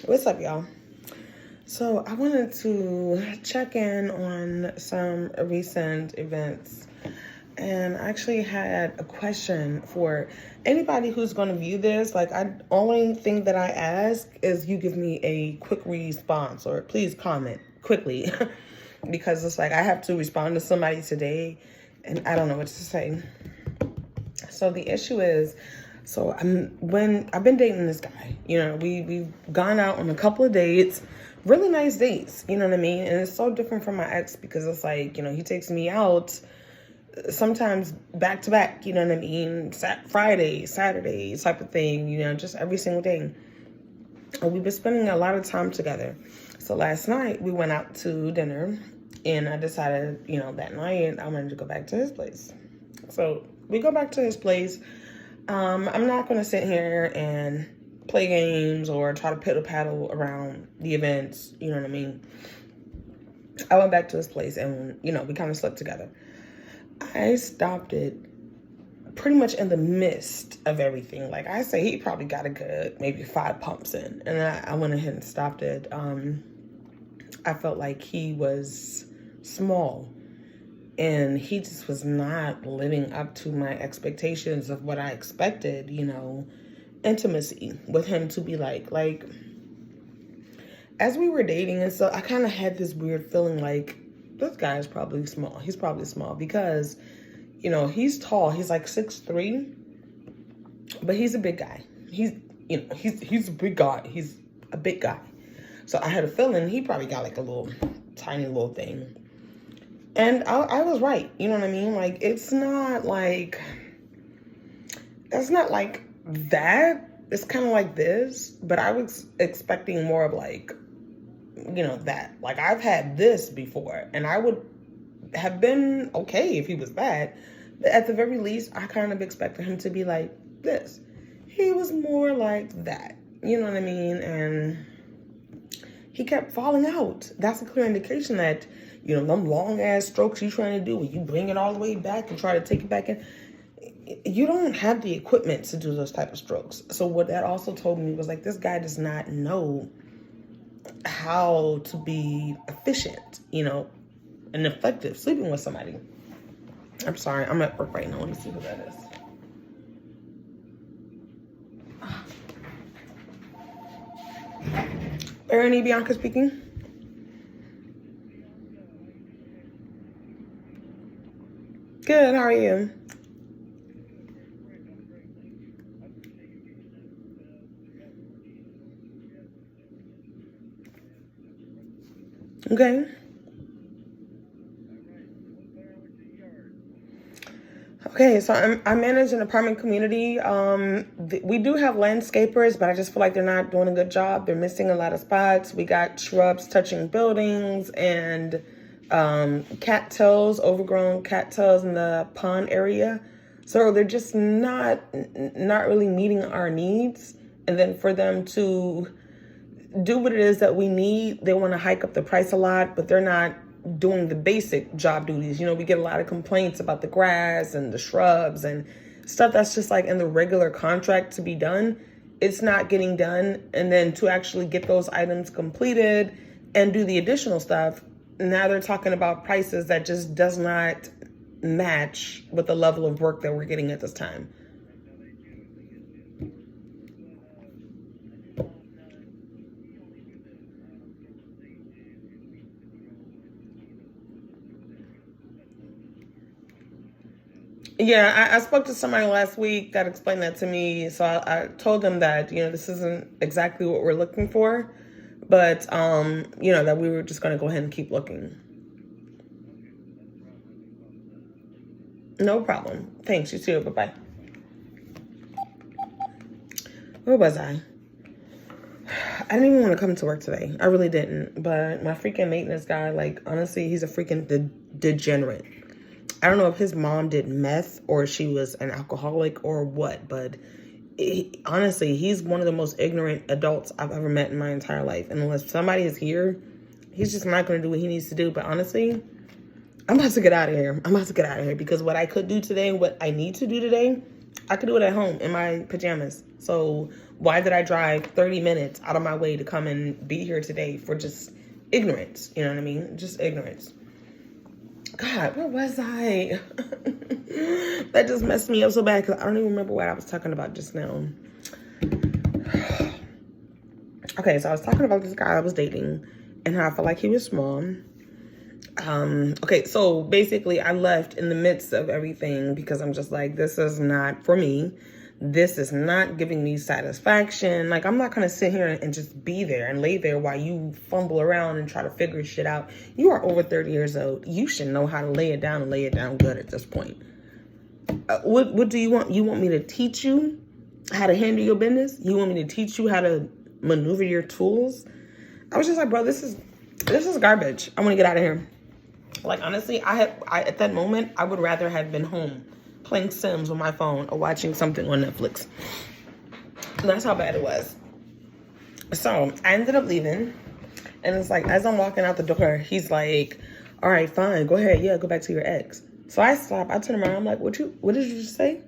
What's up, y'all? So I wanted to check in on some recent events, and I actually had a question for anybody who's going to view this. Like, I only thing that I ask is you give me a quick response, or please comment quickly, because it's like I have to respond to somebody today, and I don't know what to say. So the issue is, when I've been dating this guy, we've gone out on a couple of dates, really nice dates, you know what I mean? And it's so different from my ex because it's like, he takes me out sometimes back to back, you know what I mean? Friday, Saturday type of thing, just every single day. And we've been spending a lot of time together. So last night we went out to dinner, and I decided, that night I wanted to go back to his place. So we go back to his place. I'm not going to sit here and play games or try to piddle paddle around the events. You know what I mean? I went back to his place and, we kind of slept together. I stopped it pretty much in the midst of everything. Like I say, he probably got a good maybe 5 pumps in. And I went ahead and stopped it. I felt like he was small. And he just was not living up to my expectations of what I expected, intimacy with him to be like. Like, as we were dating and so I kind of had this weird feeling like, this guy is probably small. He's probably small because, he's tall. He's like 6'3", but he's a big guy. He's a big guy. He's a big guy. So I had a feeling he probably got like a little, tiny little thing. And I was right. You know what I mean? Like, it's not like that. It's kind of like this, but I was expecting more of like, that. Like, I've had this before, and I would have been okay if he was that. But at the very least, I kind of expected him to be like this. He was more like that. You know what I mean? And he kept falling out. That's a clear indication that, them long ass strokes you trying to do, when you bring it all the way back and try to take it back in, you don't have the equipment to do those type of strokes. So what that also told me was like, this guy does not know how to be efficient, and effective sleeping with somebody. I'm sorry, I'm at work right now. Let me see who that is. Ernie Bianca speaking. Good, how are you? Okay. Okay, so I manage an apartment community. We do have landscapers, but I just feel like they're not doing a good job. They're missing a lot of spots. We got shrubs touching buildings and cattails, overgrown cattails in the pond area. So they're just not really meeting our needs. And then for them to do what it is that we need, they want to hike up the price a lot, but they're not doing the basic job duties. We get a lot of complaints about the grass and the shrubs and stuff that's just like in the regular contract to be done. It's not getting done. And then to actually get those items completed and do the additional stuff, now they're talking about prices that just does not match with the level of work that we're getting at this time. Yeah, I spoke to somebody last week that explained that to me. So I told them that, this isn't exactly what we're looking for, but, that we were just going to go ahead and keep looking. No problem. Thanks, you too. Bye-bye. Where was I? I didn't even want to come to work today. I really didn't. But my freaking maintenance guy, like, honestly, he's a freaking degenerate. I don't know if his mom did meth or she was an alcoholic or what, but honestly, he's one of the most ignorant adults I've ever met in my entire life. And unless somebody is here, he's just not going to do what he needs to do. But honestly, I'm about to get out of here. Because what I could do today, what I need to do today, I could do it at home in my pajamas. So why did I drive 30 minutes out of my way to come and be here today for just ignorance? You know what I mean? Just ignorance. God, where was I? That just messed me up so bad because I don't even remember what I was talking about just now. Okay, so I was talking about this guy I was dating and how I felt like he was small. Okay, so basically I left in the midst of everything because I'm just like, this is not for me. This is not giving me satisfaction. Like, I'm not going to sit here and just be there and lay there while you fumble around and try to figure shit out. You are over 30 years old. You should know how to lay it down and lay it down good at this point. What do you want? You want me to teach you how to handle your business? You want me to teach you how to maneuver your tools? I was just like, bro, this is garbage. I want to get out of here. Like, honestly, at that moment, I would rather have been home playing Sims on my phone or watching something on Netflix. That's how bad it was. So I ended up leaving, and it's like, as I'm walking out the door, he's like, all right, fine, go ahead. Yeah, go back to your ex. So I stop. I turn around. I'm like, what did you just say?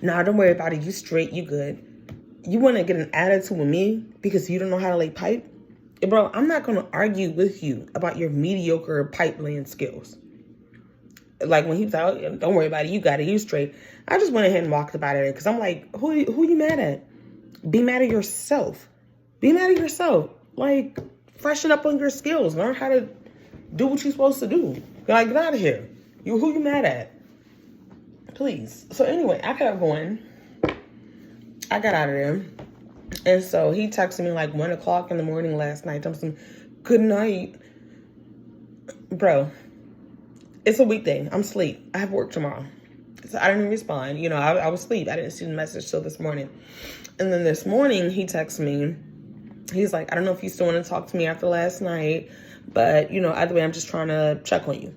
Nah, don't worry about it. You straight. You good. You want to get an attitude with me because you don't know how to lay pipe? Bro, I'm not going to argue with you about your mediocre pipe laying skills. Like, when he was out, don't worry about it. You got it. You straight. I just went ahead and walked about it because I'm like, who you mad at? Be mad at yourself. Be mad at yourself. Like, freshen up on your skills. Learn how to do what you're supposed to do. Like, get out of here. Who you mad at? Please. So anyway, I kept going. I got out of there. And so he texted me like 1 o'clock in the morning last night. I'm saying, good night. Bro, it's a weekday. I'm asleep. I have work tomorrow. So I didn't respond. You know, I was asleep. I didn't see the message till this morning. And then this morning he texted me. He's like, I don't know if you still want to talk to me after last night, but, you know, either way, I'm just trying to check on you.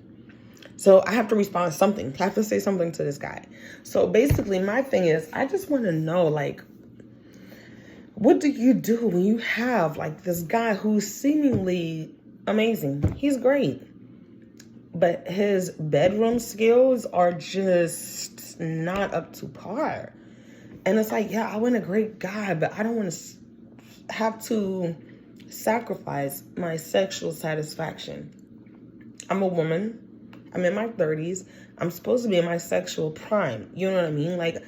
So I have to respond something. I have to say something to this guy. So basically my thing is, I just want to know, like, what do you do when you have like this guy who's seemingly amazing? He's great, but his bedroom skills are just not up to par. And it's like, yeah, I want a great guy, but I don't want to have to sacrifice my sexual satisfaction. I'm a woman. I'm in my 30s. I'm supposed to be in my sexual prime. You know what I mean? Like,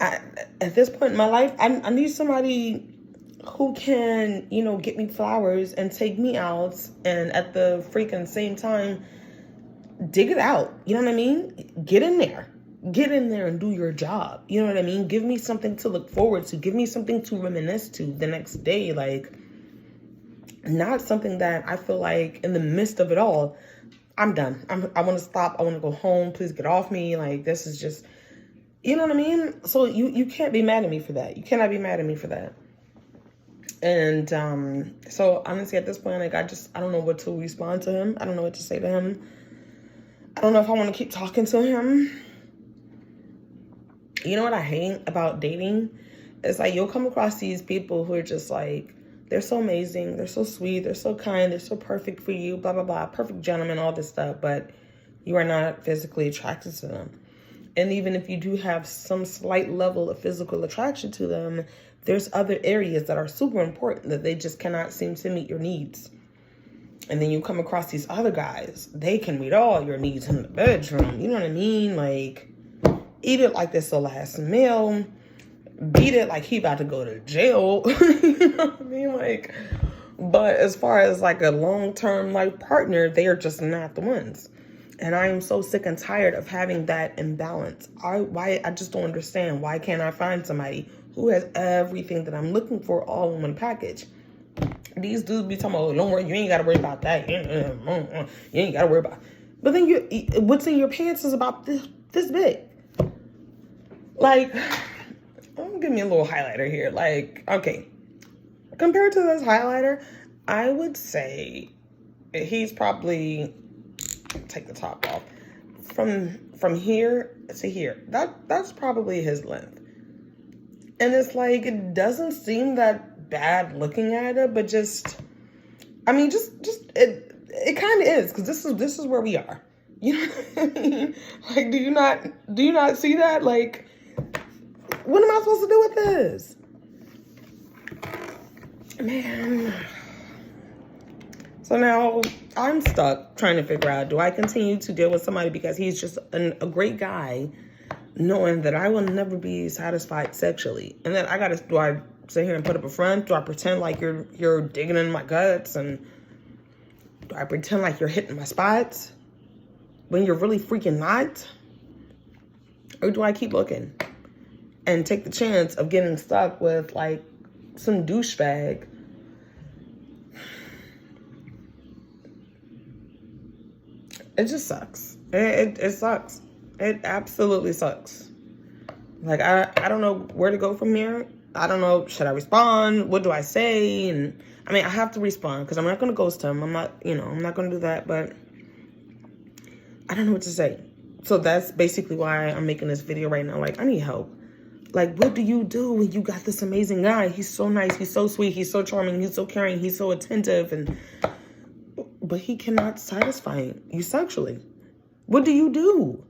at this point in my life, I need somebody who can, you know, get me flowers and take me out and at the freaking same time, dig it out. You know what I mean? Get in there. Get in there and do your job. You know what I mean? Give me something to look forward to. Give me something to reminisce to the next day. Like, not something that I feel like in the midst of it all, I'm done. I want to stop. I want to go home. Please get off me. Like, this is just, you know what I mean? So you can't be mad at me for that. You cannot be mad at me for that. And so honestly, at this point, like, I don't know what to respond to him. I don't know what to say to him. I don't know if I want to keep talking to him. You know what I hate about dating? It's like, you'll come across these people who are just like, they're so amazing, they're so sweet, they're so kind, they're so perfect for you, blah, blah, blah, perfect gentleman, all this stuff, but you are not physically attracted to them. And even if you do have some slight level of physical attraction to them, there's other areas that are super important that they just cannot seem to meet your needs. And then you come across these other guys, they can meet all your needs in the bedroom. You know what I mean? Like, eat it like this the last meal. Beat it like he about to go to jail. You know what I mean? Like, but as far as like a long-term life partner, they are just not the ones. And I am so sick and tired of having that imbalance. I just don't understand. Why can't I find somebody who has everything that I'm looking for all in one package? These dudes be talking about, oh, don't worry, you ain't got to worry about that. You ain't got to worry about. But then what's in your pants is about this big. Like, give me a little highlighter here. Like, okay, compared to this highlighter, I would say he's probably, take the top off, from here to here. That's probably his length. And it's like, it doesn't seem that bad looking at it, but just, I mean, just it kind of is, because this is where we are. You know what I mean? Like, do you not see that? Like, What am I supposed to do with this? Man. So now I'm stuck trying to figure out, do I continue to deal with somebody because he's just a great guy, knowing that I will never be satisfied sexually? And then do I sit here and put up a front? Do I pretend like you're digging in my guts? And do I pretend like you're hitting my spots when you're really freaking not? Or do I keep looking and take the chance of getting stuck with like some douchebag? It just sucks. It sucks. It absolutely sucks. Like, I don't know where to go from here. I don't know, should I respond? What do I say? And I mean, I have to respond because I'm not going to ghost him. I'm not going to do that, but I don't know what to say. So that's basically why I'm making this video right now. Like, I need help. Like, what do you do when you got this amazing guy? He's so nice. He's so sweet. He's so charming. He's so caring. He's so attentive. But he cannot satisfy you sexually. What do you do?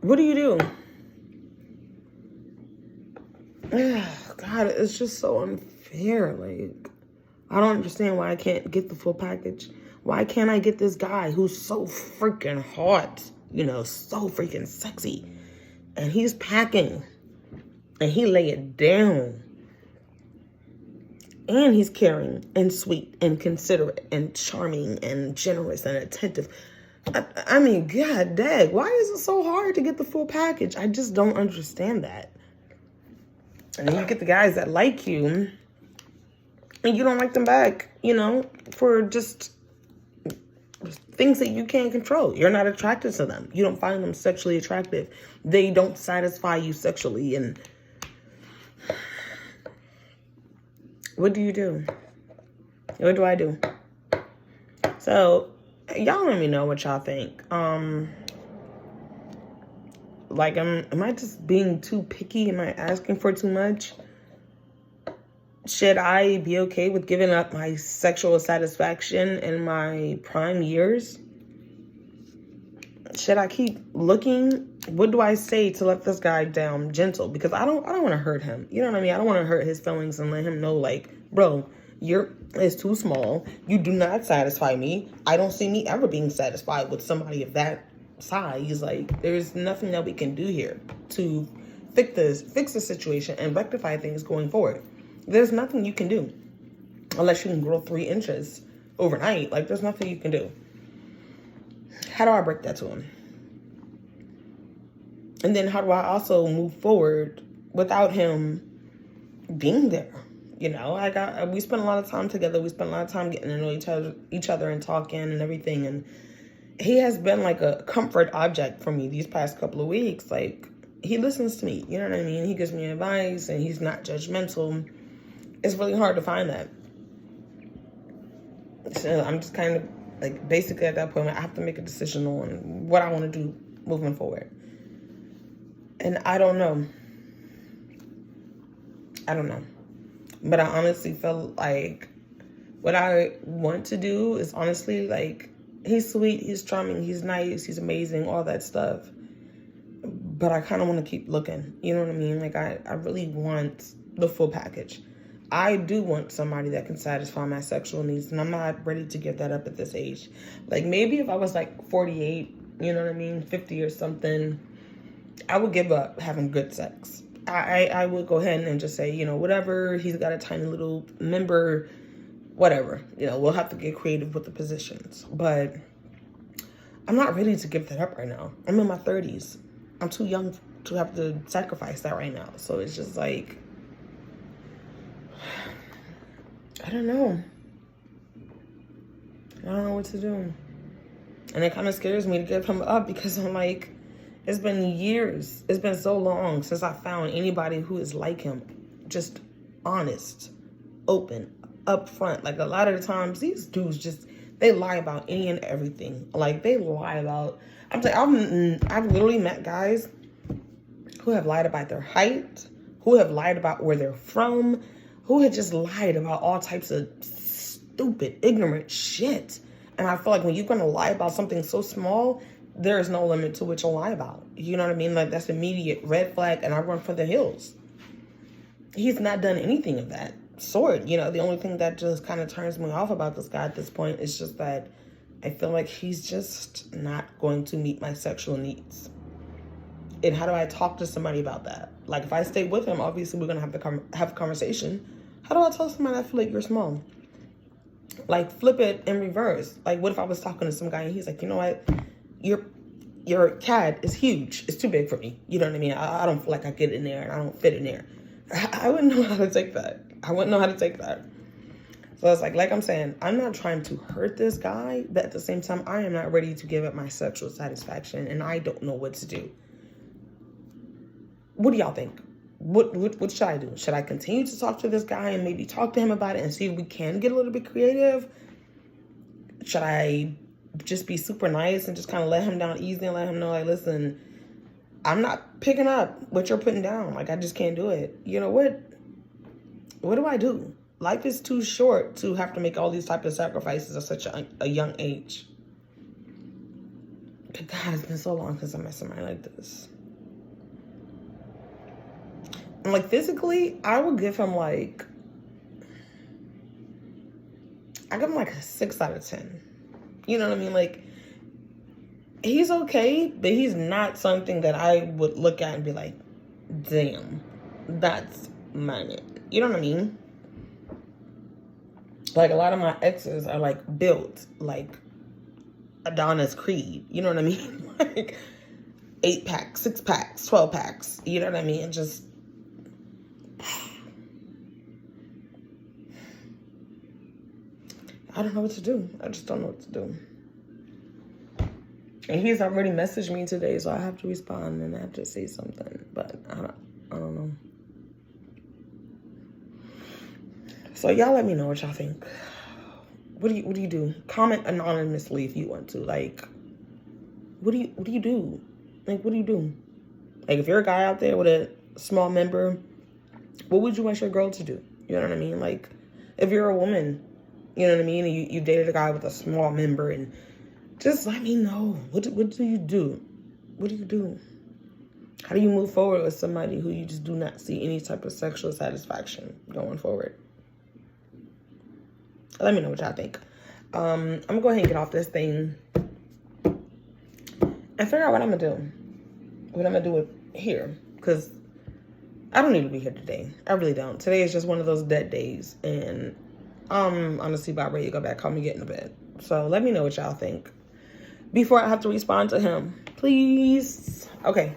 What do you do? Ugh, God, it's just so unfair. Like, I don't understand why I can't get the full package. Why can't I get this guy who's so freaking hot, so freaking sexy, and he's packing, and he lay it down, and he's caring and sweet and considerate and charming and generous and attentive. I mean, God dang, why is it so hard to get the full package? I just don't understand that. And then you get the guys that like you, and you don't like them back, for just things that you can't control. You're not attracted to them. You don't find them sexually attractive. They don't satisfy you sexually. And what do you do? What do I do? So, y'all let me know what y'all think. Like, am I just being too picky? Am I asking for too much? Should I be okay with giving up my sexual satisfaction in my prime years? Should I keep looking? What do I say to let this guy down gentle? Because I don't want to hurt him. You know what I mean? I don't want to hurt his feelings and let him know, like, bro, it's too small. You do not satisfy me. I don't see me ever being satisfied with somebody of that size. Like, there's nothing that we can do here to fix the situation and rectify things going forward. There's nothing you can do unless you can grow 3 inches overnight. Like, there's nothing you can do. How do I break that to him? And then how do I also move forward without him being there? We spent a lot of time together. We spent a lot of time getting to know each other and talking and everything. And he has been like a comfort object for me these past couple of weeks. Like, he listens to me. You know what I mean? He gives me advice and he's not judgmental. It's really hard to find that. So I'm just kind of like, basically at that point, I have to make a decision on what I want to do moving forward. And I don't know. But I honestly feel like what I want to do is honestly, like, he's sweet, he's charming, he's nice, he's amazing, all that stuff. But I kind of want to keep looking. You know what I mean? Like, I really want the full package. I do want somebody that can satisfy my sexual needs, and I'm not ready to give that up at this age. Like, maybe if I was like 48, you know what I mean, 50 or something, I would give up having good sex. I would go ahead and just say, whatever, he's got a tiny little member, whatever. We'll have to get creative with the positions. But I'm not ready to give that up right now. I'm in my 30s. I'm too young to have to sacrifice that right now. So it's just like, I don't know. I don't know what to do. And it kind of scares me to give him up because I'm like, it's been years. It's been so long since I found anybody who is like him. Just honest, open, upfront. Like, a lot of the times, these dudes they lie about any and everything. Like, they lie about, I've literally met guys who have lied about their height, who have lied about where they're from, who had just lied about all types of stupid, ignorant shit. And I feel like when you're going to lie about something so small, there is no limit to what you'll lie about. You know what I mean? Like, that's immediate red flag, and I run for the hills. He's not done anything of that sort. You know, the only thing that just kind of turns me off about this guy at this point is just that I feel like he's just not going to meet my sexual needs. And how do I talk to somebody about that? Like, if I stay with him, obviously we're going to have to have a conversation. How do I tell somebody I feel like you're small? Like, flip it in reverse. Like, what if I was talking to some guy and he's like, you know what? Your cat is huge. It's too big for me. You know what I mean? I don't feel like I get in there and I don't fit in there. I wouldn't know how to take that. I wouldn't know how to take that. So it's like I'm saying, I'm not trying to hurt this guy, but at the same time, I am not ready to give up my sexual satisfaction, and I don't know what to do. What do y'all think? What should I do? Should I continue to talk to this guy and maybe talk to him about it and see if we can get a little bit creative? Should I just be super nice and just kind of let him down easy and let him know, like, listen, I'm not picking up what you're putting down. Like, I just can't do it. You know what? What do I do? Life is too short to have to make all these type of sacrifices at such a young age. God, it's been so long since I met somebody like this. And like, physically, I would give him like, I give him like a 6 out of 10. You know what I mean? Like, he's okay, but he's not something that I would look at and be like, damn, that's my man. You know what I mean? Like, a lot of my exes are like built like Adonis Creed. You know what I mean? Like 8-packs, 6-packs, 12-packs. You know what I mean? And just, I don't know what to do. I just don't know what to do. And he's already messaged me today, so I have to respond and I have to say something. But I don't know. So y'all let me know what y'all think. What do you do? Comment anonymously if you want to. Like, what do you do? Like, what do you do? Like, if you're a guy out there with a small member, what would you want your girl to do? You know what I mean? Like, if you're a woman, you know what I mean, and you dated a guy with a small member, and just let me know. What do you do? What do you do? How do you move forward with somebody who you just do not see any type of sexual satisfaction going forward? Let me know what y'all think. I'm gonna go ahead and get off this thing and figure out what I'm gonna do. What I'm gonna do with here, because I don't need to be here today. I really don't. Today is just one of those dead days, and I'm honestly about ready to go back home and get in the bed. So let me know what y'all think before I have to respond to him, please. Okay,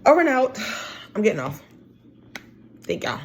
over and out. I'm getting off. Thank y'all.